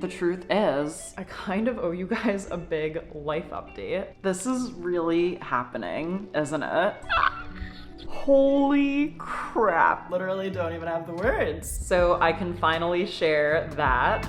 The truth is, I kind of owe you guys a big life update. This is really happening, isn't it? Holy crap, literally don't even have the words. So I can finally share that.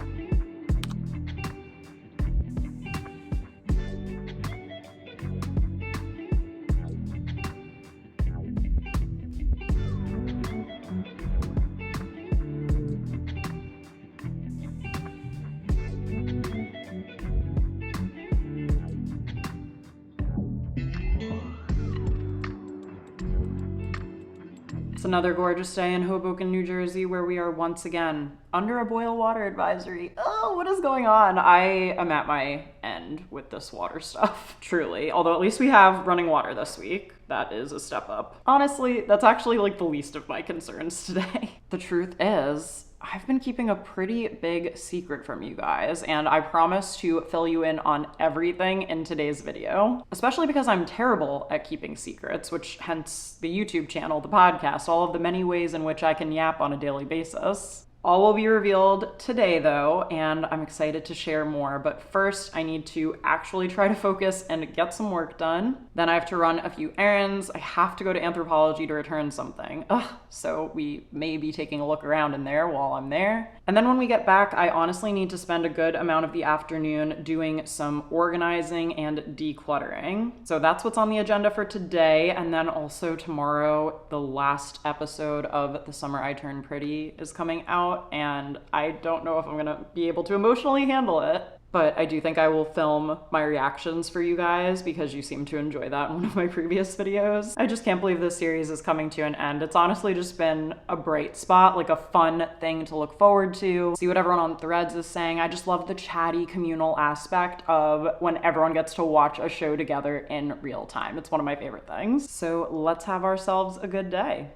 It's another gorgeous day in Hoboken, New Jersey, where we are once again under a boil water advisory. Oh, what is going on? I am at my end with this water stuff, truly. Although at least we have running water this week. That is a step up. Honestly, that's actually like the least of my concerns today. The truth is, I've been keeping a pretty big secret from you guys, and I promise to fill you in on everything in today's video, especially because I'm terrible at keeping secrets, which hence the YouTube channel, the podcast, all of the many ways in which I can yap on a daily basis. All will be revealed today though, and I'm excited to share more, but first I need to actually try to focus and get some work done. Then I have to run a few errands. I have to go to Anthropology to return something. So we may be taking a look around in there while I'm there. And then when we get back, I honestly need to spend a good amount of the afternoon doing some organizing and decluttering. So that's what's on the agenda for today. And then also tomorrow, the last episode of The Summer I Turned Pretty is coming out. And I don't know if I'm gonna be able to emotionally handle it, but I do think I will film my reactions for you guys because you seem to enjoy that in one of my previous videos. I just can't believe this series is coming to an end. It's honestly just been a bright spot, like a fun thing to look forward to, see what everyone on Threads is saying. I just love the chatty communal aspect of when everyone gets to watch a show together in real time. It's one of my favorite things. So let's have ourselves a good day.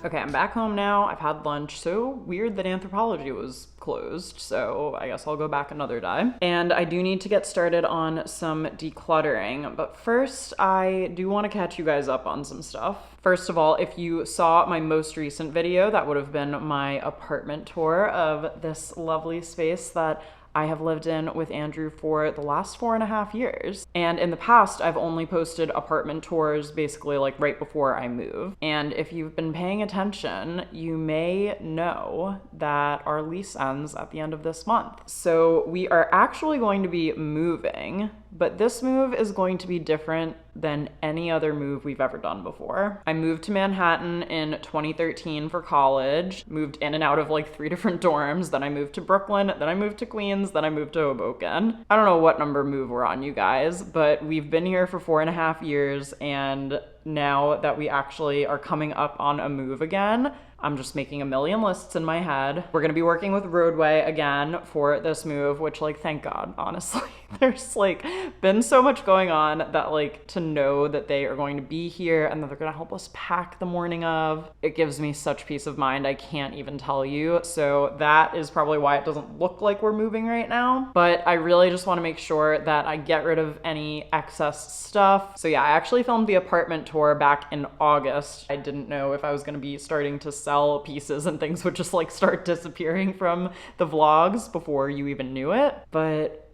Okay, I'm back home now. I've had lunch. So weird that Anthropology was closed, so I guess I'll go back another day. And I do need to get started on some decluttering, but first I do want to catch you guys up on some stuff. First of all, if you saw my most recent video, that would have been my apartment tour of this lovely space that I have lived in with Andrew for the last 4.5 years. And in the past, I've only posted apartment tours basically like right before I move. And if you've been paying attention, you may know that our lease ends at the end of this month. So we are actually going to be moving, but this move is going to be different than any other move we've ever done before. I moved to Manhattan in 2013 for college, moved in and out of like 3 different dorms, then I moved to Brooklyn, then I moved to Queens, then I moved to Hoboken. I don't know what number move we're on, you guys, but we've been here for 4.5 years, and now that we actually are coming up on a move again, I'm just making a million lists in my head. We're gonna be working with Roadway again for this move, which like, thank God, honestly. There's like been so much going on that like to know that they are going to be here and that they're gonna help us pack the morning of, it gives me such peace of mind. I can't even tell you. So that is probably why it doesn't look like we're moving right now. But I really just wanna make sure that I get rid of any excess stuff. So yeah, I actually filmed the apartment tour back in August. I didn't know if I was gonna be starting to sell pieces and things would just like start disappearing from the vlogs before you even knew it. But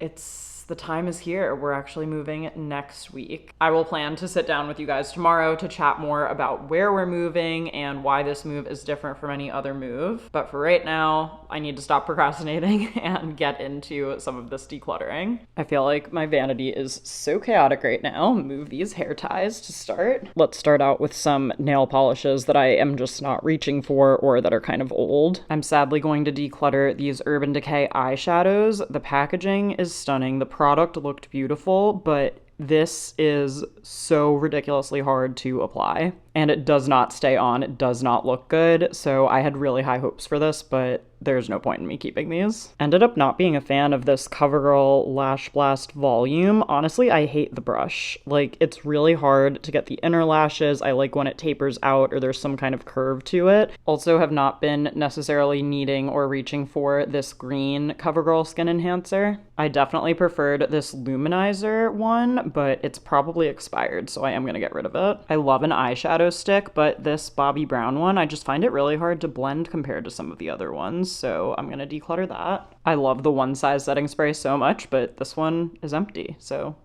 the time is here. We're actually moving next week. I will plan to sit down with you guys tomorrow to chat more about where we're moving and why this move is different from any other move. But for right now, I need to stop procrastinating and get into some of this decluttering. I feel like my vanity is so chaotic right now. Move these hair ties to start. Let's start out with some nail polishes that I am just not reaching for or that are kind of old. I'm sadly going to declutter these Urban Decay eyeshadows. The packaging is stunning. The product looked beautiful, but This is so ridiculously hard to apply, and it does not stay on. It does not look good, so I had really high hopes for this, but there's no point in me keeping these. Ended up not being a fan of this CoverGirl Lash Blast volume. Honestly, I hate the brush. Like, it's really hard to get the inner lashes. I like when it tapers out or there's some kind of curve to it. Also have not been necessarily needing or reaching for this green CoverGirl Skin Enhancer. I definitely preferred this Luminizer one, but it's probably expired, so I am gonna get rid of it. I love an eyeshadow stick, but this Bobbi Brown one, I just find it really hard to blend compared to some of the other ones, so I'm gonna declutter that. I love the One Size setting spray so much, but this one is empty, so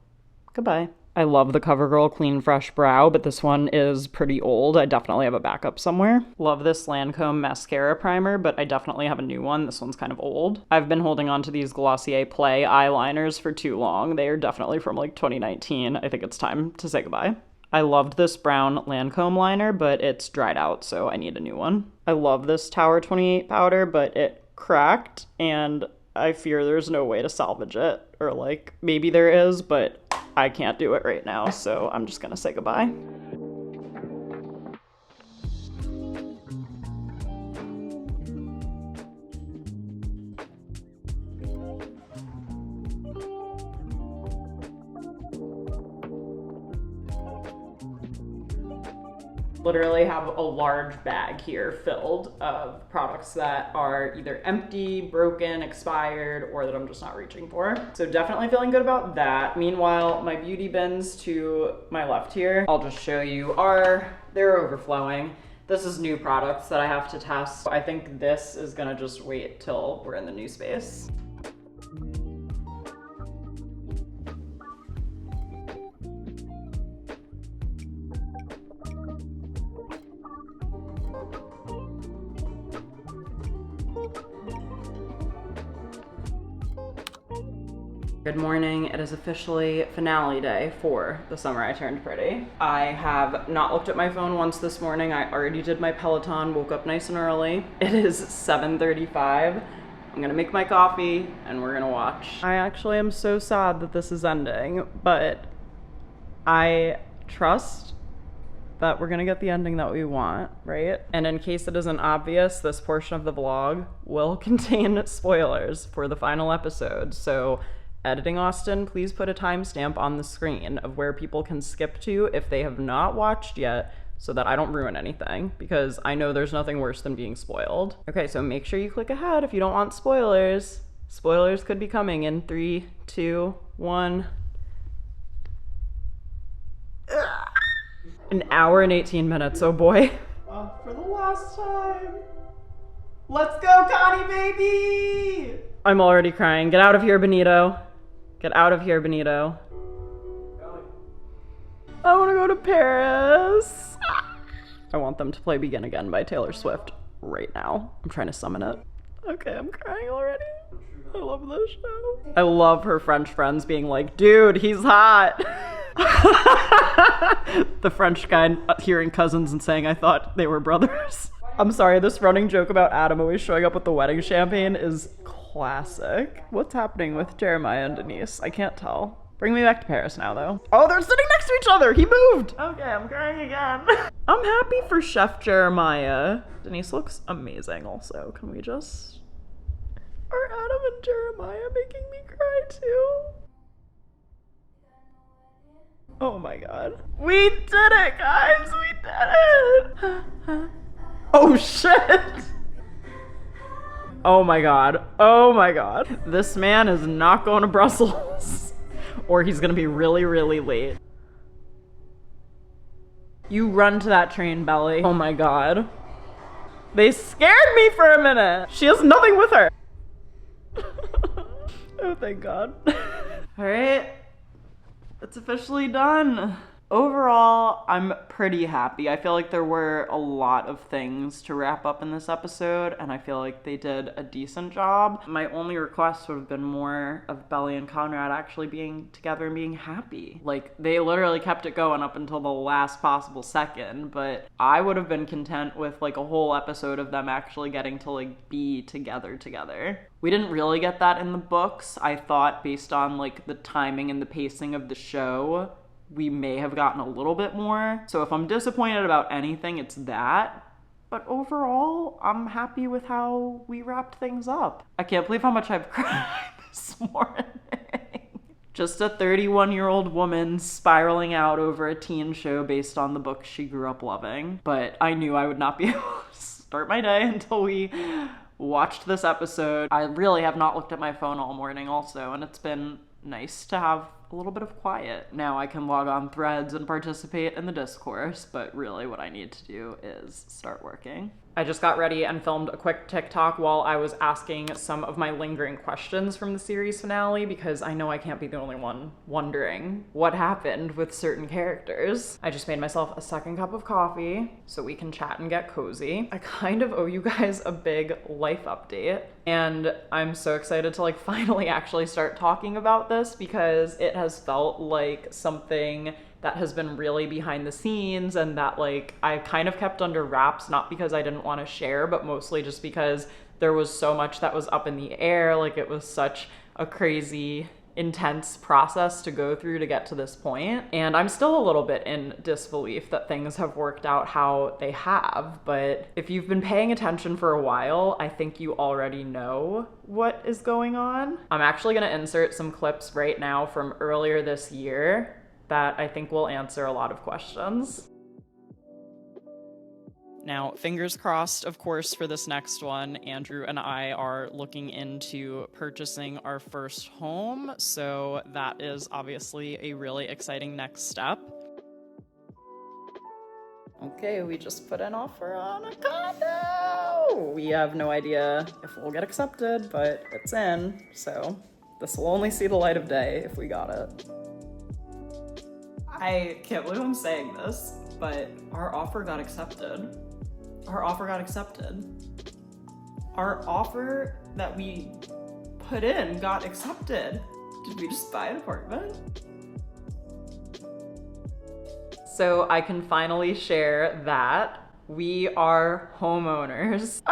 goodbye. I love the CoverGirl Clean Fresh Brow, but this one is pretty old. I definitely have a backup somewhere. Love this Lancome mascara primer, but I definitely have a new one. This one's kind of old. I've been holding on to these Glossier Play eyeliners for too long. They are definitely from like 2019. I think it's time to say goodbye. I loved this brown Lancome liner, but it's dried out, so I need a new one. I love this Tower 28 powder, but it cracked, and I fear there's no way to salvage it. Or like, maybe there is, but I can't do it right now, so I'm just gonna say goodbye. Literally have a large bag here filled of products that are either empty, broken, expired, or that I'm just not reaching for. So definitely feeling good about that. Meanwhile, my beauty bins to my left here, I'll just show you, they're overflowing. This is new products that I have to test. I think this is gonna just wait till we're in the new space. Good morning. It is officially finale day for The Summer I Turned Pretty. I have not looked at my phone once this morning. I already did my Peloton, woke up nice and early. It is 7:35. I'm gonna make my coffee and we're gonna watch. I actually am so sad that this is ending, but I trust that we're gonna get the ending that we want, right? And in case it isn't obvious, this portion of the vlog will contain spoilers for the final episode. So editing Austen, please put a timestamp on the screen of where people can skip to if they have not watched yet, so that I don't ruin anything, because I know there's nothing worse than being spoiled. Okay, so make sure you click ahead if you don't want spoilers. Spoilers could be coming in 3, 2, 1. An hour and 18 minutes, oh boy. For the last time. Let's go, Connie, baby! I'm already crying. Get out of here, Benito. Get out of here, Benito. I want to go to Paris. I want them to play Begin Again by Taylor Swift right now. I'm trying to summon it. Okay, I'm crying already. I love this show. I love her French friends being like, dude, he's hot. The French guy hearing cousins and saying I thought they were brothers. I'm sorry, this running joke about Adam always showing up with the wedding champagne is classic. What's happening with Jeremiah and Denise? I can't tell. Bring me back to Paris now, though. Oh, they're sitting next to each other. He moved. Okay, I'm crying again. I'm happy for Chef Jeremiah. Denise looks amazing also. Can we just... Are Adam and Jeremiah making me cry too? Oh my god. We did it, guys. We did it. Oh shit. Oh my god. Oh my god. This man is not going to Brussels. Or he's gonna be really, really late. You run to that train, Belly. Oh my god. They scared me for a minute. She has nothing with her. Oh, thank god. All right. It's officially done. Overall, I'm pretty happy. I feel like there were a lot of things to wrap up in this episode, and I feel like they did a decent job. My only request would have been more of Belly and Conrad actually being together and being happy. Like, they literally kept it going up until the last possible second, but I would have been content with like a whole episode of them actually getting to like be together. We didn't really get that in the books. I thought based on like the timing and the pacing of the show, we may have gotten a little bit more. So if I'm disappointed about anything, it's that. But overall, I'm happy with how we wrapped things up. I can't believe how much I've cried this morning. Just a 31-year-old woman spiraling out over a teen show based on the book she grew up loving. But I knew I would not be able to start my day until we watched this episode. I really have not looked at my phone all morning also, and it's been nice to have a little bit of quiet. Now I can log on Threads and participate in the discourse, but really what I need to do is start working. I just got ready and filmed a quick TikTok while I was asking some of my lingering questions from the series finale, because I know I can't be the only one wondering what happened with certain characters. I just made myself a second cup of coffee so we can chat and get cozy. I kind of owe you guys a big life update, and I'm so excited to like finally actually start talking about this, because it has felt like something that has been really behind the scenes and that like I kind of kept under wraps, not because I didn't want to share, but mostly just because there was so much that was up in the air. Like, it was such a crazy, intense process to go through to get to this point. And I'm still a little bit in disbelief that things have worked out how they have. But if you've been paying attention for a while, I think you already know what is going on. I'm actually going to insert some clips right now from earlier this year that I think will answer a lot of questions. Now, fingers crossed, of course, for this next one. Andrew and I are looking into purchasing our first home, so that is obviously a really exciting next step. Okay, we just put an offer on a condo! We have no idea if we'll get accepted, but it's in, so this will only see the light of day if we got it. I can't believe I'm saying this, but our offer got accepted. Our offer got accepted. Our offer that we put in got accepted. Did we just buy an apartment? So I can finally share that we are homeowners.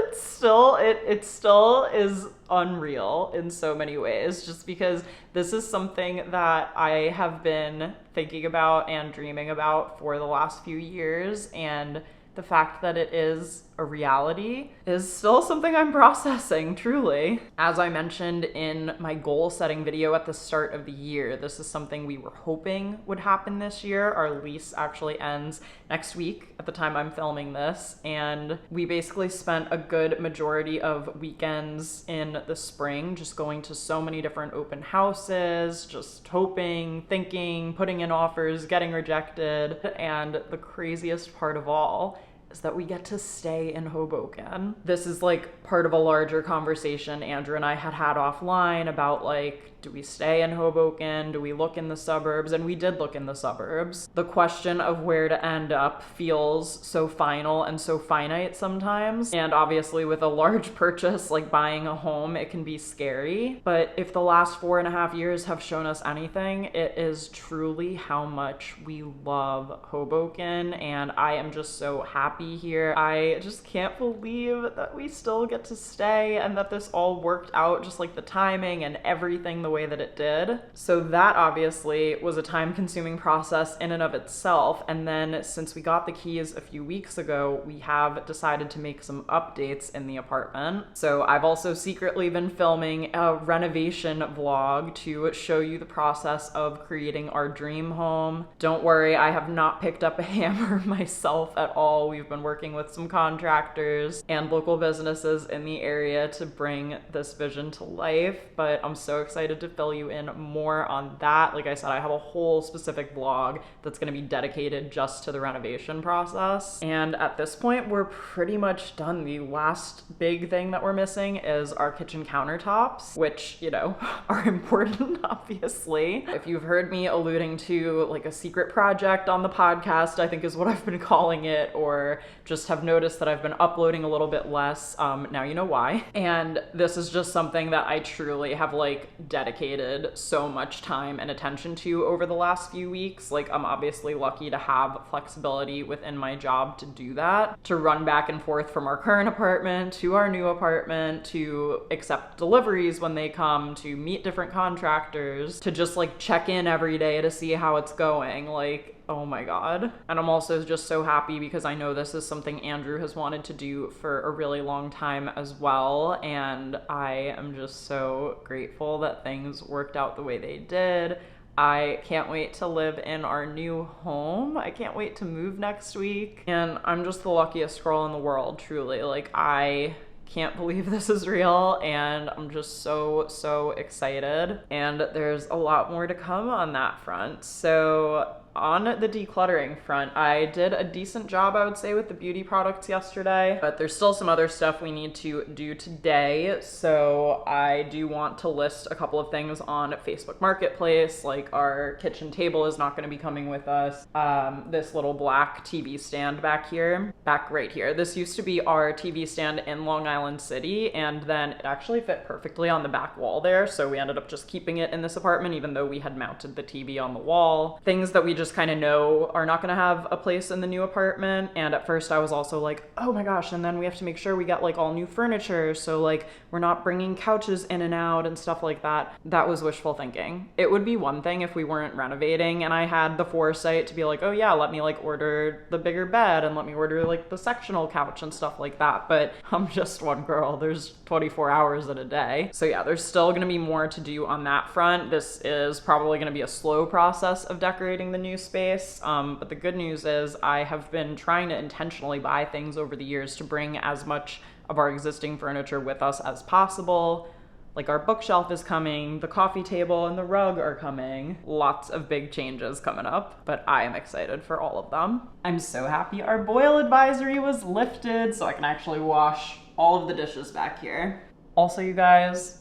It still is unreal in so many ways, just because this is something that I have been thinking about and dreaming about for the last few years, and the fact that it is a reality is still something I'm processing, truly. As I mentioned in my goal setting video at the start of the year, this is something we were hoping would happen this year. Our lease actually ends next week at the time I'm filming this, and we basically spent a good majority of weekends in the spring just going to so many different open houses, just hoping, thinking, putting in offers, getting rejected, and the craziest part of all is that we get to stay in Hoboken. This is like part of a larger conversation Andrew and I had offline about like, do we stay in Hoboken? Do we look in the suburbs? And we did look in the suburbs. The question of where to end up feels so final and so finite sometimes. And obviously with a large purchase like buying a home, it can be scary. But if the last 4.5 years have shown us anything, it is truly how much we love Hoboken. And I am just so happy here. I just can't believe that we still get to stay and that this all worked out, just like the timing and everything the way that it did. So that obviously was a time-consuming process in and of itself. And then since we got the keys a few weeks ago, we have decided to make some updates in the apartment. So I've also secretly been filming a renovation vlog to show you the process of creating our dream home. Don't worry, I have not picked up a hammer myself at all. We've been working with some contractors and local businesses in the area to bring this vision to life, but I'm so excited to fill you in more on that. Like I said, I have a whole specific vlog that's going to be dedicated just to the renovation process. And at this point, we're pretty much done. The last big thing that we're missing is our kitchen countertops, which, you know, are important, obviously. If you've heard me alluding to like a secret project on the podcast, I think is what I've been calling it, or just have noticed that I've been uploading a little bit less, now you know why. And this is just something that I truly have like dedicated so much time and attention to over the last few weeks. Like, I'm obviously lucky to have flexibility within my job to do that, to run back and forth from our current apartment to our new apartment, to accept deliveries when they come, to meet different contractors, to just like check in every day to see how it's going. Like, oh my God. And I'm also just so happy because I know this is something Andrew has wanted to do for a really long time as well. And I am just so grateful that things worked out the way they did. I can't wait to live in our new home. I can't wait to move next week. And I'm just the luckiest girl in the world, truly. Like, I can't believe this is real, and I'm just so excited. And there's a lot more to come on that front. So on the decluttering front, I did a decent job, I would say, with the beauty products yesterday, but there's still some other stuff we need to do today. So I do want to list a couple of things on Facebook Marketplace, like our kitchen table is not going to be coming with us. This little black TV stand back right here. This used to be our TV stand in Long Island City, and then it actually fit perfectly on the back wall there. So we ended up just keeping it in this apartment, even though we had mounted the TV on the wall. Things that we just kind of know are not going to have a place in the new apartment. And at first I was also like, oh my gosh, and then we have to make sure we get like all new furniture, so like we're not bringing couches in and out and stuff like that. That was wishful thinking. It would be one thing if we weren't renovating and I had the foresight to be like, oh yeah, let me like order the bigger bed and let me order like the sectional couch and stuff like that. But I'm just one girl. There's 24 hours in a day. So yeah, there's still going to be more to do on that front. This is probably going to be a slow process of decorating the new space. But the good news is I have been trying to intentionally buy things over the years to bring as much of our existing furniture with us as possible. Like, our bookshelf is coming, the coffee table and the rug are coming. Lots of big changes coming up, but I am excited for all of them. I'm so happy our boil advisory was lifted so I can actually wash all of the dishes back here. Also, you guys,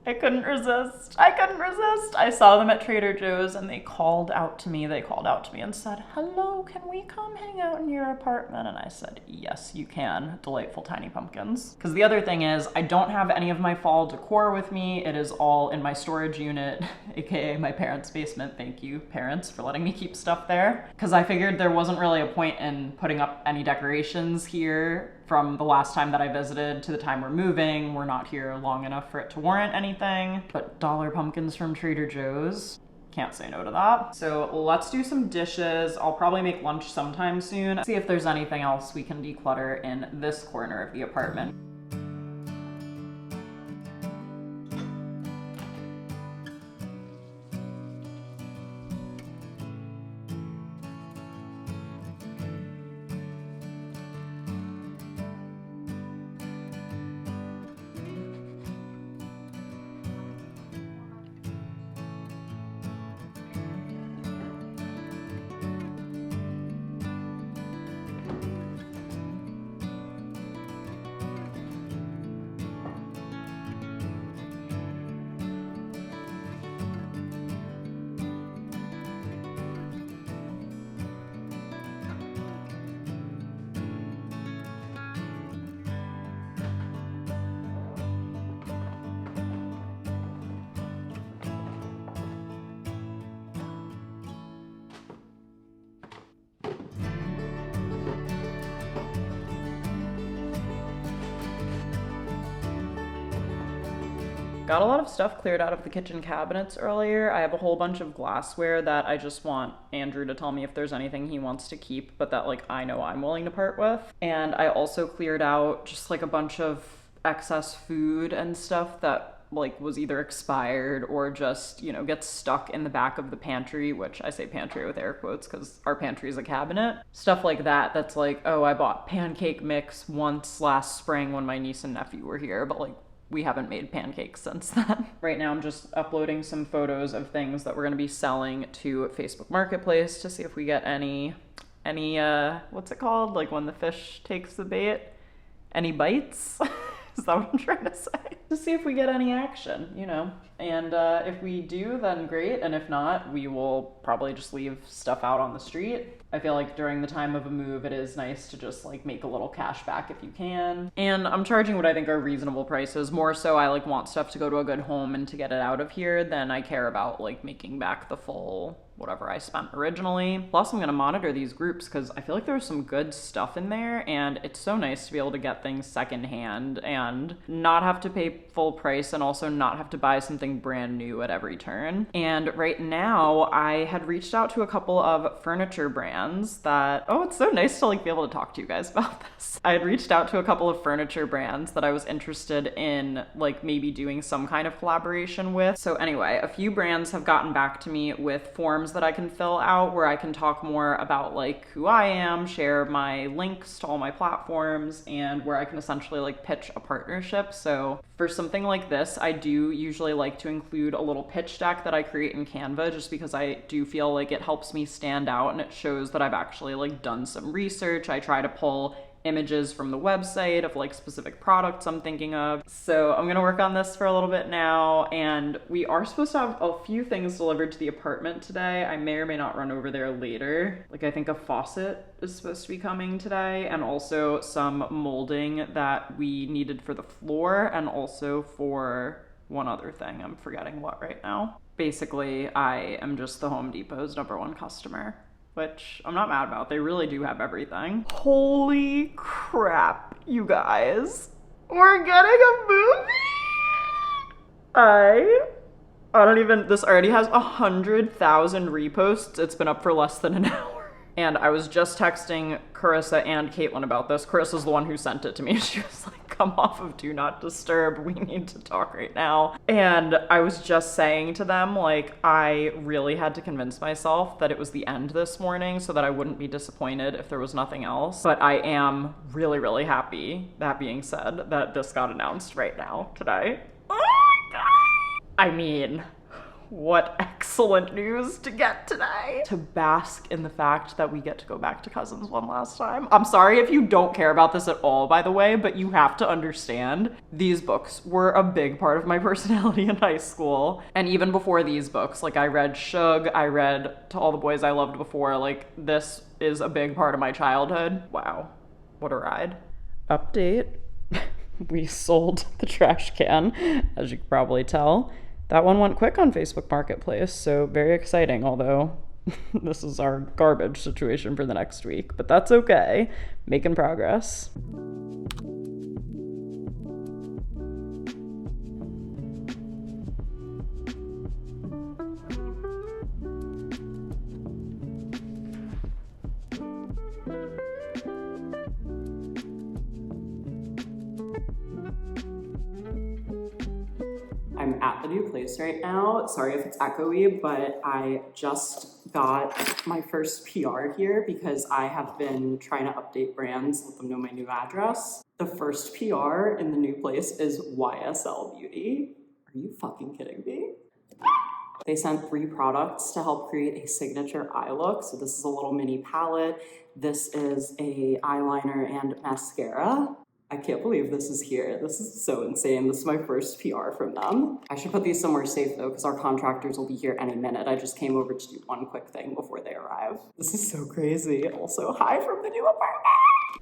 I couldn't resist. I saw them at Trader Joe's and they called out to me. They called out to me and said, hello, can we come hang out in your apartment? And I said, yes, you can. Delightful tiny pumpkins. Because the other thing is, I don't have any of my fall decor with me. It is all in my storage unit, aka my parents' basement. Thank you, parents, for letting me keep stuff there. Because I figured there wasn't really a point in putting up any decorations here. From the last time that I visited to the time we're moving, we're not here long enough for it to warrant anything. But dollar pumpkins from Trader Joe's, can't say no to that. So let's do some dishes. I'll probably make lunch sometime soon. See if there's anything else we can declutter in this corner of the apartment. Got a lot of stuff cleared out of the kitchen cabinets earlier. I have a whole bunch of glassware that I just want Andrew to tell me if there's anything he wants to keep, but that like I know I'm willing to part with. And I also cleared out just like a bunch of excess food and stuff that like was either expired or just, you know, gets stuck in the back of the pantry, which I say pantry with air quotes because our pantry is a cabinet. Stuff like that that's like, oh, I bought pancake mix once last spring when my niece and nephew were here, but like we haven't made pancakes since then. Right now I'm just uploading some photos of things that we're gonna be selling to Facebook Marketplace to see if we get any what's it called? Like when the fish takes the bait? Any bites? Is that what I'm trying to say? To see if we get any action, you know? And if we do, then great. And if not, we will probably just leave stuff out on the street. I feel like during the time of a move, it is nice to just like make a little cash back if you can. And I'm charging what I think are reasonable prices. More so I like want stuff to go to a good home and to get it out of here than I care about like making back the full whatever I spent originally. Plus I'm gonna monitor these groups because I feel like there's some good stuff in there, and it's so nice to be able to get things secondhand and not have to pay full price and also not have to buy something brand new at every turn. And right now I had reached out to a couple of furniture brands that, oh, it's so nice to like be able to talk to you guys about this. I had reached out to a couple of furniture brands that I was interested in like maybe doing some kind of collaboration with. So anyway, a few brands have gotten back to me with forms that I can fill out where I can talk more about like who I am, share my links to all my platforms, and where I can essentially like pitch a partnership. So for something like this, I do usually like to include a little pitch deck that I create in Canva just because I do feel like it helps me stand out and it shows that I've actually like done some research. I try to pull images from the website of like specific products I'm thinking of. So I'm gonna work on this for a little bit now, and we are supposed to have a few things delivered to the apartment today. I may or may not run over there later. Like I think a faucet is supposed to be coming today, and also some molding that we needed for the floor and also for one other thing. I'm forgetting what right now. Basically, I am just the Home Depot's #1 customer, which I'm not mad about. They really do have everything. Holy crap, you guys. We're getting a movie! I don't even, this already has 100,000 reposts. It's been up for less than an hour. And I was just texting Carissa and Caitlin about this. Carissa's the one who sent it to me. She was like, come off of Do Not Disturb. We need to talk right now. And I was just saying to them, like, I really had to convince myself that it was the end this morning so that I wouldn't be disappointed if there was nothing else. But I am really, really happy, that being said, that this got announced right now, today. Oh my God! I mean, what excellent news to get today. To bask in the fact that we get to go back to Cousins one last time. I'm sorry if you don't care about this at all, by the way, but you have to understand these books were a big part of my personality in high school. And even before these books, like I read Shug, I read To All the Boys I Loved Before, like this is a big part of my childhood. Wow, what a ride. Update, we sold the trash can, as you can probably tell. That one went quick on Facebook Marketplace, so very exciting, although this is our garbage situation for the next week, but that's okay. Making progress. I'm at the new place right now. Sorry if it's echoey, but I just got my first PR here because I have been trying to update brands, let them know my new address. The first PR in the new place is YSL Beauty. Are you fucking kidding me? They sent 3 products to help create a signature eye look. So this is a little mini palette. This is a eyeliner and mascara. I can't believe this is here. This is so insane. This is my first PR from them. I should put these somewhere safe though, because our contractors will be here any minute. I just came over to do one quick thing before they arrive. This is so crazy. Also, hi from the new apartment.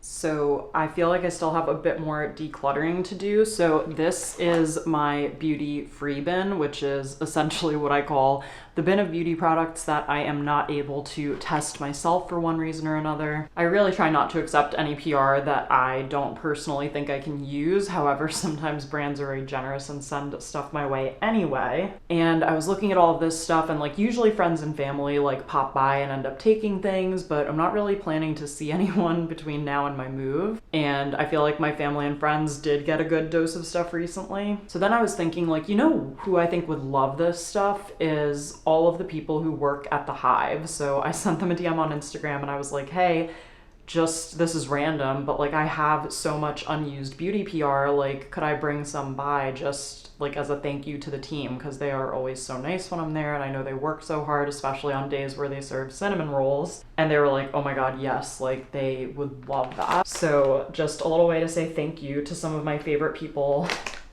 So I feel like I still have a bit more decluttering to do. So this is my beauty free bin, which is essentially what I call the bin of beauty products that I am not able to test myself for one reason or another. I really try not to accept any PR that I don't personally think I can use. However, sometimes brands are very generous and send stuff my way anyway. And I was looking at all of this stuff, and like usually friends and family like pop by and end up taking things, but I'm not really planning to see anyone between now and my move. And I feel like my family and friends did get a good dose of stuff recently. So then I was thinking, like, you know who I think would love this stuff is all of the people who work at the Hive. So I sent them a DM on Instagram and I was like, hey, just, this is random, but like I have so much unused beauty PR, like could I bring some by just like as a thank you to the team, because they are always so nice when I'm there and I know they work so hard, especially on days where they serve cinnamon rolls. And they were like, oh my god, yes, like they would love that. So just a little way to say thank you to some of my favorite people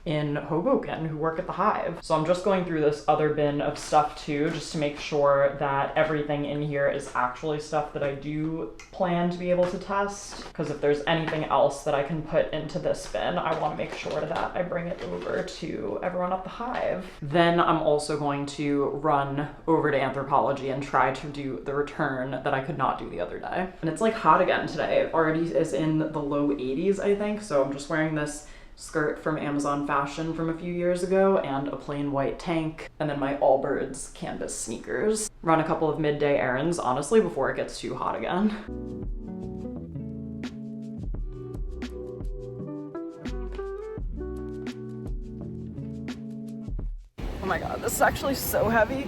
in Hoboken who work at the Hive. So I'm just going through this other bin of stuff too, just to make sure that everything in here is actually stuff that I do plan to be able to test. Because if there's anything else that I can put into this bin, I want to make sure that I bring it over to everyone at the Hive. Then I'm also going to run over to Anthropologie and try to do the return that I could not do the other day. And it's like hot again today. It already is in the low 80s, I think. So I'm just wearing this skirt from Amazon Fashion from a few years ago and a plain white tank, and then my Allbirds canvas sneakers. Run a couple of midday errands, honestly, before it gets too hot again. Oh my god, this is actually so heavy.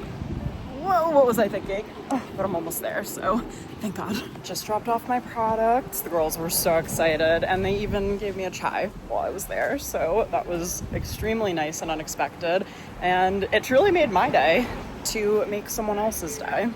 Whoa, what was I thinking? Oh, but I'm almost there, so thank God. Just dropped off my products. The girls were so excited, and they even gave me a chai while I was there, so that was extremely nice and unexpected, and it truly made my day to make someone else's day.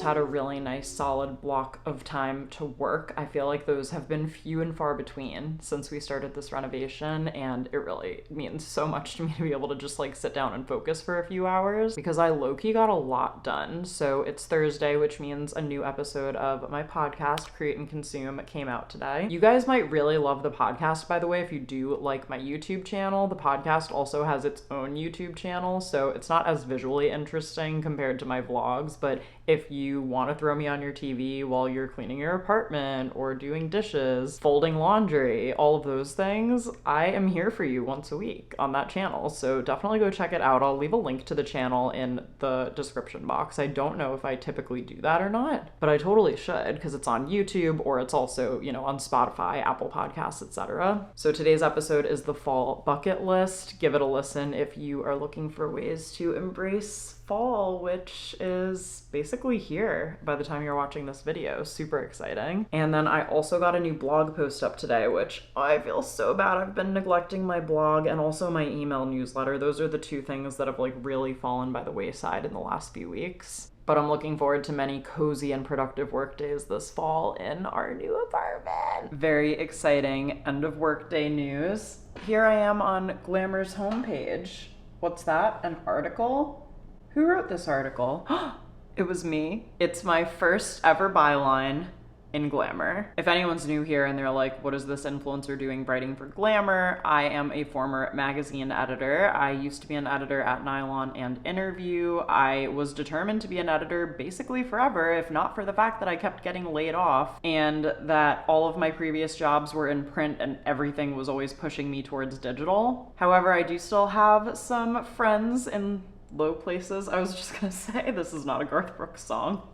Had a really nice solid block of time to work. I feel like those have been few and far between since we started this renovation, and it really means so much to me to be able to just like sit down and focus for a few hours, because I low-key got a lot done. So it's Thursday, which means a new episode of my podcast, Create and Consume, came out today. You guys might really love the podcast, by the way, if you do like my YouTube channel. The podcast also has its own YouTube channel, so it's not as visually interesting compared to my vlogs, but if you want to throw me on your TV while you're cleaning your apartment or doing dishes, folding laundry, all of those things, I am here for you once a week on that channel. So definitely go check it out. I'll leave a link to the channel in the description box. I don't know if I typically do that or not, but I totally should, because it's on YouTube, or it's also, you know, on Spotify, Apple Podcasts, etc. So today's episode is the fall bucket list. Give it a listen if you are looking for ways to embrace fall, which is basically here by the time you're watching this video. Super exciting. And then I also got a new blog post up today, which I feel so bad. I've been neglecting my blog and also my email newsletter. Those are the two things that have like really fallen by the wayside in the last few weeks. But I'm looking forward to many cozy and productive work days this fall in our new apartment. Very exciting end of workday news. Here I am on Glamour's homepage. What's that? An article? Who wrote this article? It was me. It's my first ever byline in Glamour. If anyone's new here and they're like, what is this influencer doing writing for Glamour? I am a former magazine editor. I used to be an editor at Nylon and Interview. I was determined to be an editor basically forever, if not for the fact that I kept getting laid off and that all of my previous jobs were in print and everything was always pushing me towards digital. However, I do still have some friends in low places. I was just gonna say, this is not a Garth Brooks song.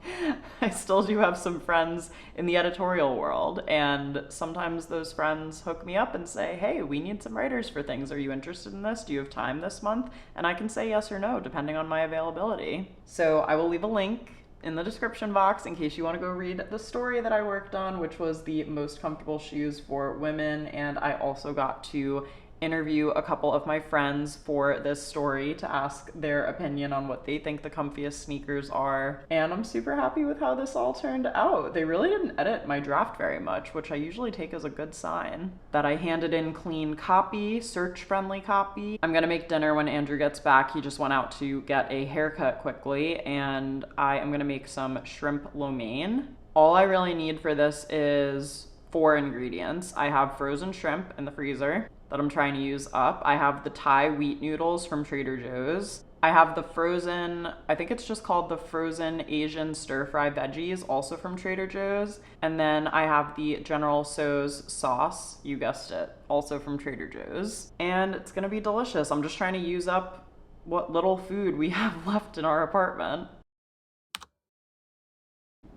I still do have some friends in the editorial world, and sometimes those friends hook me up and say, hey, we need some writers for things. Are you interested in this? Do you have time this month? And I can say yes or no, depending on my availability. So I will leave a link in the description box in case you want to go read the story that I worked on, which was the most comfortable shoes for women. And I also got to interview a couple of my friends for this story to ask their opinion on what they think the comfiest sneakers are. And I'm super happy with how this all turned out. They really didn't edit my draft very much, which I usually take as a good sign. That I handed in clean copy, search-friendly copy. I'm gonna make dinner when Andrew gets back. He just went out to get a haircut quickly, and I am gonna make some shrimp lo mein. All I really need for this is 4 ingredients. I have frozen shrimp in the freezer that I'm trying to use up. I have the Thai wheat noodles from Trader Joe's. I have the frozen, I think it's just called the frozen Asian stir-fry veggies, also from Trader Joe's. And then I have the General Tso's sauce, you guessed it, also from Trader Joe's. And it's gonna be delicious. I'm just trying to use up what little food we have left in our apartment.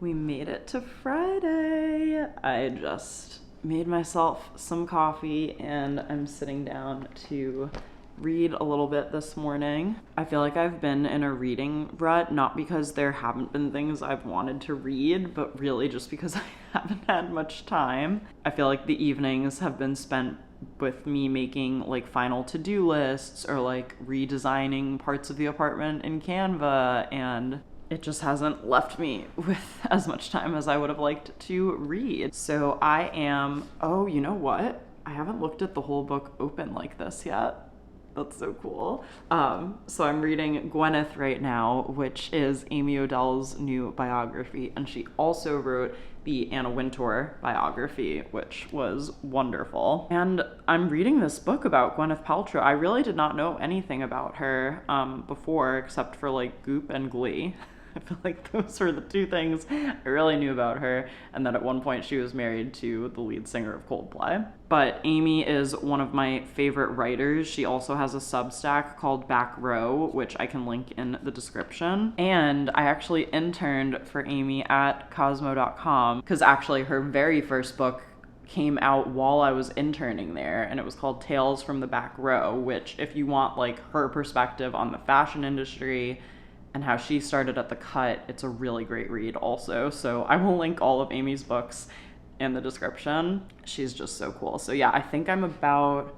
We made it to Friday. I just made myself some coffee and I'm sitting down to read a little bit this morning. I feel like I've been in a reading rut, not because there haven't been things I've wanted to read, but really just because I haven't had much time. I feel like the evenings have been spent with me making like final to-do lists or like redesigning parts of the apartment in Canva, and it just hasn't left me with as much time as I would have liked to read. So I am, oh, you know what? I haven't looked at the whole book open like this yet. That's so cool. So I'm reading Gwyneth right now, which is Amy Odell's new biography, and she also wrote the Anna Wintour biography, which was wonderful. And I'm reading this book about Gwyneth Paltrow. I really did not know anything about her before, except for like Goop and Glee. I feel like those were the two things I really knew about her, and that at one point she was married to the lead singer of Coldplay. But Amy is one of my favorite writers. She also has a Substack called Back Row, which I can link in the description. And I actually interned for Amy at Cosmo.com, because actually her very first book came out while I was interning there, and it was called Tales from the Back Row, which if you want like her perspective on the fashion industry and how she started at the cut, it's a really great read also. So I will link all of Amy's books in the description. She's just so cool. So yeah, I think I'm about,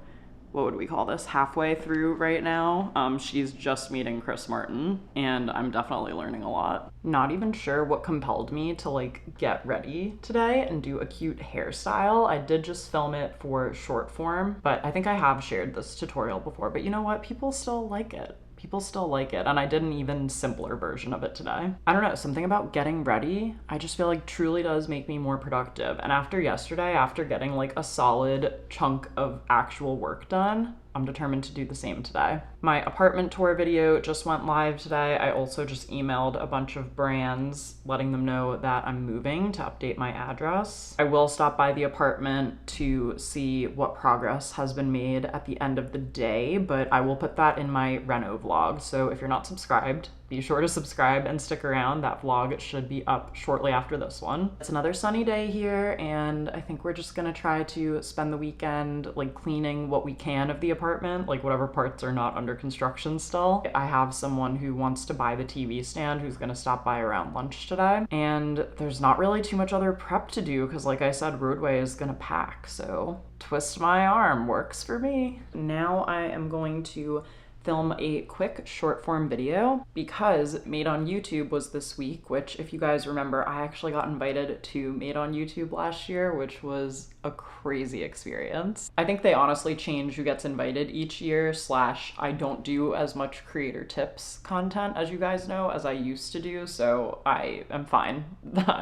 what would we call this, halfway through right now. She's just meeting Chris Martin, and I'm definitely learning a lot. Not even sure what compelled me to like get ready today and do a cute hairstyle. I did just film it for short form, but I think I have shared this tutorial before, but you know what? People still like it. People still like it, and I did an even simpler version of it today. I don't know, something about getting ready, I just feel like truly does make me more productive. And after yesterday, after getting like a solid chunk of actual work done, I'm determined to do the same today. My apartment tour video just went live today. I also just emailed a bunch of brands letting them know that I'm moving to update my address. I will stop by the apartment to see what progress has been made at the end of the day, but I will put that in my reno vlog. So if you're not subscribed, be sure to subscribe and stick around. That vlog should be up shortly after this one. It's another sunny day here, and I think we're just gonna try to spend the weekend like cleaning what we can of the apartment, like whatever parts are not under construction still. I have someone who wants to buy the TV stand who's gonna stop by around lunch today, and there's not really too much other prep to do because like I said, Roadway is gonna pack, so twist my arm works for me. Now I am going to film a quick short form video because Made on YouTube was this week, which if you guys remember, I actually got invited to Made on YouTube last year, which was a crazy experience. I think they honestly change who gets invited each year, / I don't do as much creator tips content as you guys know as I used to do, so I am fine.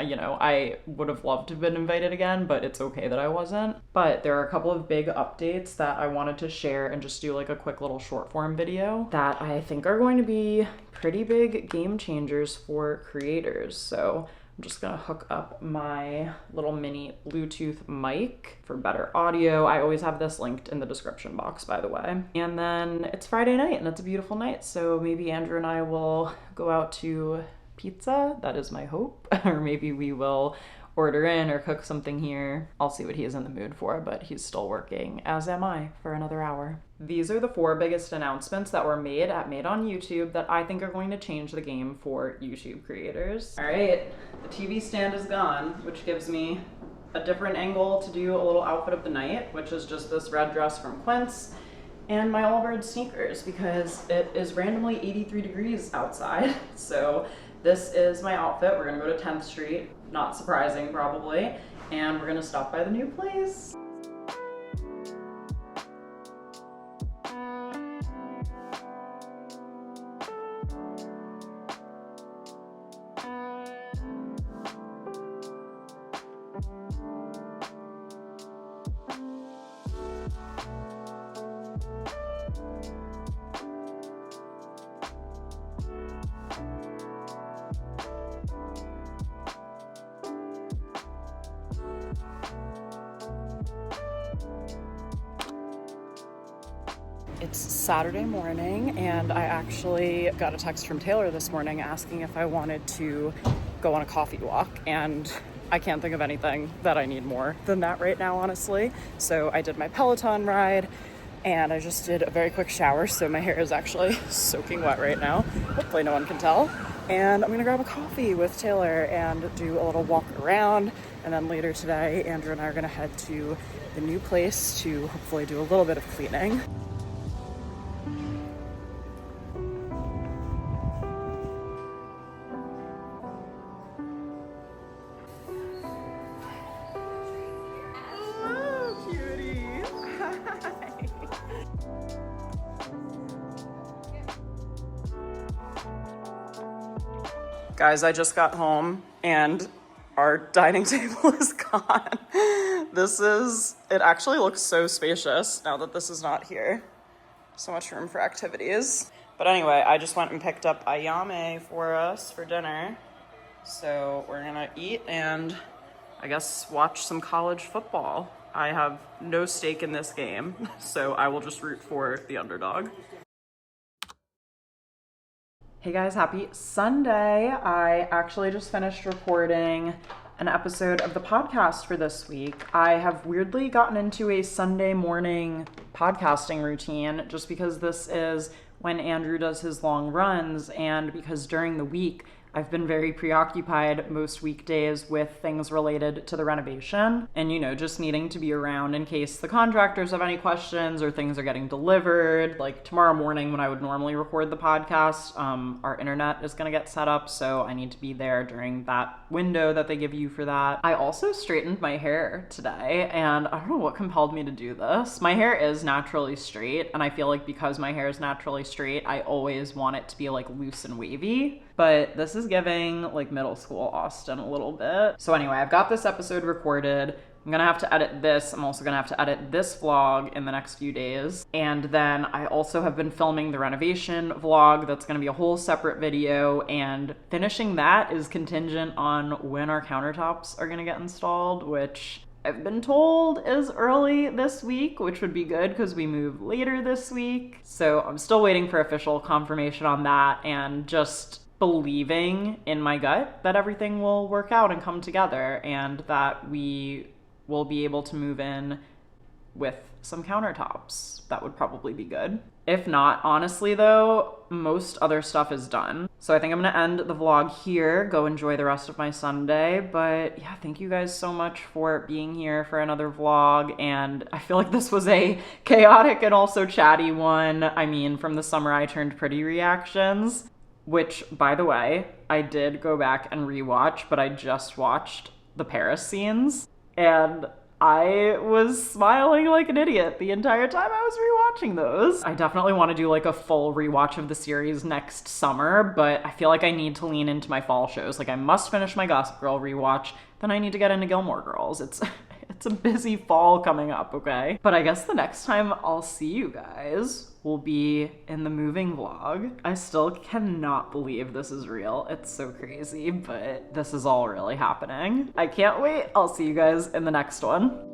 You know, I would have loved to have been invited again, but it's okay that I wasn't. But there are a couple of big updates that I wanted to share and just do like a quick little short form video that I think are going to be pretty big game changers for creators. So I'm just gonna hook up my little mini Bluetooth mic for better audio. I always have this linked in the description box, by the way. And then it's Friday night and it's a beautiful night, so maybe Andrew and I will go out to pizza. That is my hope. Or maybe we will order in or cook something here. I'll see what he is in the mood for, but he's still working, as am I, for another hour. These are the 4 biggest announcements that were made at Made on YouTube that I think are going to change the game for YouTube creators. All right, the TV stand is gone, which gives me a different angle to do a little outfit of the night, which is just this red dress from Quince and my Allbirds sneakers because it is randomly 83 degrees outside. So this is my outfit. We're gonna go to 10th Street, not surprising probably, and we're gonna stop by the new place. It's Saturday morning, and I actually got a text from Taylor this morning asking if I wanted to go on a coffee walk, and I can't think of anything that I need more than that right now, honestly. So I did my Peloton ride, and I just did a very quick shower, so my hair is actually soaking wet right now. Hopefully no one can tell. And I'm gonna grab a coffee with Taylor and do a little walk around. And then later today, Andrew and I are gonna head to the new place to hopefully do a little bit of cleaning. Guys, I just got home and our dining table is gone. It actually looks so spacious now that this is not here. So much room for activities. But anyway, I just went and picked up ayame for us for dinner. So we're gonna eat and I guess watch some college football. I have no stake in this game, so I will just root for the underdog. Hey guys, happy Sunday. I actually just finished recording an episode of the podcast for this week. I have weirdly gotten into a Sunday morning podcasting routine just because this is when Andrew does his long runs, and because during the week I've been very preoccupied most weekdays with things related to the renovation and, just needing to be around in case the contractors have any questions or things are getting delivered. Like tomorrow morning when I would normally record the podcast, our internet is going to get set up, so I need to be there during that window that they give you for that. I also straightened my hair today, and I don't know what compelled me to do this. My hair is naturally straight, and I feel like because my hair is naturally straight, I always want it to be like loose and wavy. But this is giving like middle school Austen a little bit. So anyway, I've got this episode recorded. I'm gonna have to edit this. I'm also gonna have to edit this vlog in the next few days. And then I also have been filming the renovation vlog. That's gonna be a whole separate video. And finishing that is contingent on when our countertops are gonna get installed, which I've been told is early this week, which would be good because we move later this week. So I'm still waiting for official confirmation on that, and just believing in my gut that everything will work out and come together and that we will be able to move in with some countertops. That would probably be good. If not, honestly though, most other stuff is done. So I think I'm gonna end the vlog here, go enjoy the rest of my Sunday. But yeah, thank you guys so much for being here for another vlog. And I feel like this was a chaotic and also chatty one. I mean, from the Summer I Turned Pretty reactions, which, by the way, I did go back and rewatch, but I just watched the Paris scenes, and I was smiling like an idiot the entire time I was rewatching those. I definitely want to do like a full rewatch of the series next summer, but I feel like I need to lean into my fall shows. Like I must finish my Gossip Girl rewatch, then I need to get into Gilmore Girls. It's a busy fall coming up, okay? But I guess the next time I'll see you guys will be in the moving vlog. I still cannot believe this is real. It's so crazy, but this is all really happening. I can't wait. I'll see you guys in the next one.